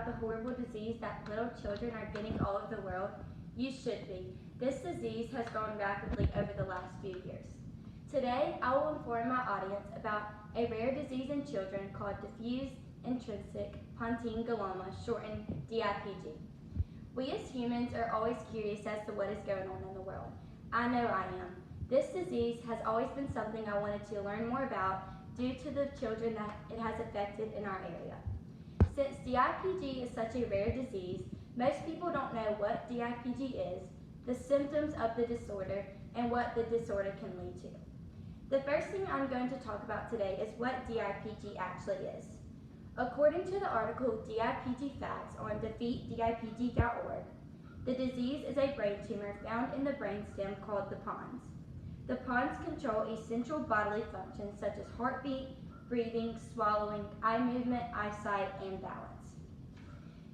about the horrible disease that little children are getting all over the world? You should be. This disease has grown rapidly over the last few years. Today, I will inform my audience about a rare disease in children called diffuse intrinsic pontine glioma, shortened DIPG. We as humans are always curious as to what is going on in the world. I know I am. This disease has always been something I wanted to learn more about due to the children that it has affected in our area. Since DIPG is such a rare disease, most people don't know what DIPG is, the symptoms of the disorder, and what the disorder can lead to. The first thing I'm going to talk about today is what DIPG actually is. According to the article DIPG Facts on defeatdipg.org, the disease is a brain tumor found in the brainstem called the pons. The pons control essential bodily functions such as heartbeat, breathing, swallowing, eye movement, eyesight, and balance.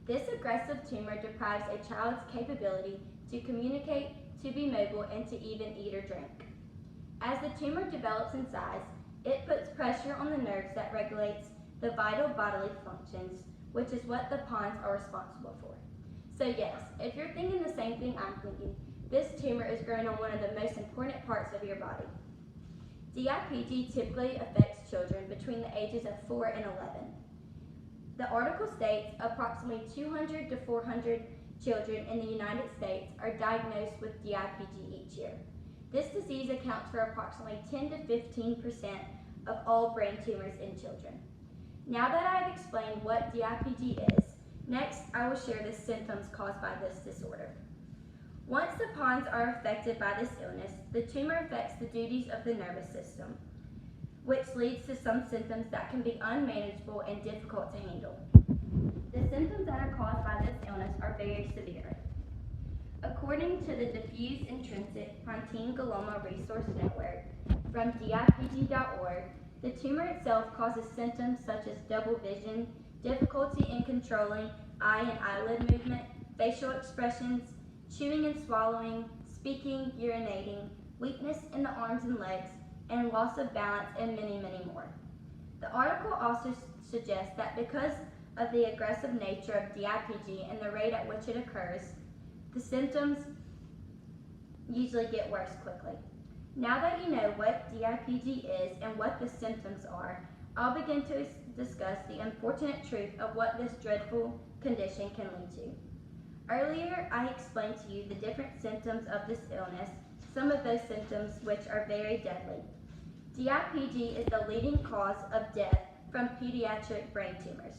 This aggressive tumor deprives a child's capability to communicate, to be mobile, and to even eat or drink. As the tumor develops in size, it puts pressure on the nerves that regulates the vital bodily functions, which is what the pons are responsible for. So yes, if you're thinking the same thing I'm thinking, this tumor is growing on one of the most important parts of your body. DIPG typically affects children between the ages of 4 and 11. The article states approximately 200 to 400 children in the United States are diagnosed with DIPG each year. This disease accounts for approximately 10 to 15% of all brain tumors in children. Now that I have explained what DIPG is, next I will share the symptoms caused by this disorder. Once the pons are affected by this illness, the tumor affects the duties of the nervous system, which leads to some symptoms that can be unmanageable and difficult to handle. The symptoms that are caused by this illness are very severe. According to the Diffuse Intrinsic Pontine Glioma Resource Network from DIPG.org, the tumor itself causes symptoms such as double vision, difficulty in controlling eye and eyelid movement, facial expressions, chewing and swallowing, speaking, urinating, weakness in the arms and legs, and loss of balance, and many, many more. The article also suggests that because of the aggressive nature of DIPG and the rate at which it occurs, the symptoms usually get worse quickly. Now that you know what DIPG is and what the symptoms are, I'll begin to discuss the unfortunate truth of what this dreadful condition can lead to. Earlier, I explained to you the different symptoms of this illness, some of those symptoms which are very deadly. DIPG is the leading cause of death from pediatric brain tumors.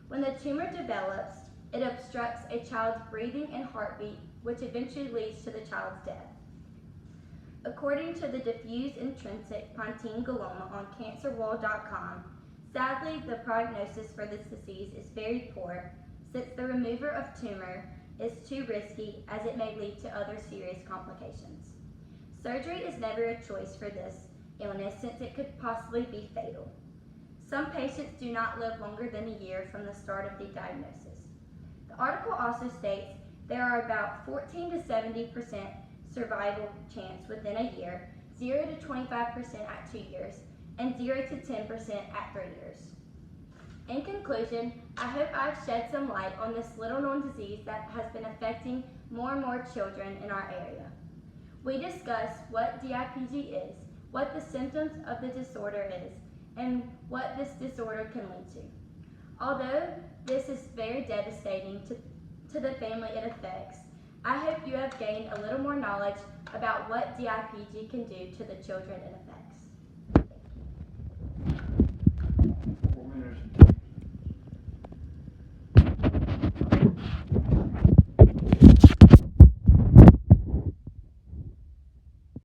When the tumor develops, it obstructs a child's breathing and heartbeat, which eventually leads to the child's death. According to the Diffuse Intrinsic Pontine Glioma on cancerworld.com, sadly, the prognosis for this disease is very poor since the removal of tumor is too risky as it may lead to other serious complications. Surgery is never a choice for this illness since it could possibly be fatal. Some patients do not live longer than a year from the start of the diagnosis. The article also states there are about 14 to 70% survival chance within a year, 0 to 25% at 2 years, and 0 to 10% at 3 years. In conclusion, I hope I've shed some light on this little-known disease that has been affecting more and more children in our area. We discussed what DIPG is, what the symptoms of the disorder is, and what this disorder can lead to. Although this is very devastating to the family it affects, I hope you have gained a little more knowledge about what DIPG can do to the children it affects.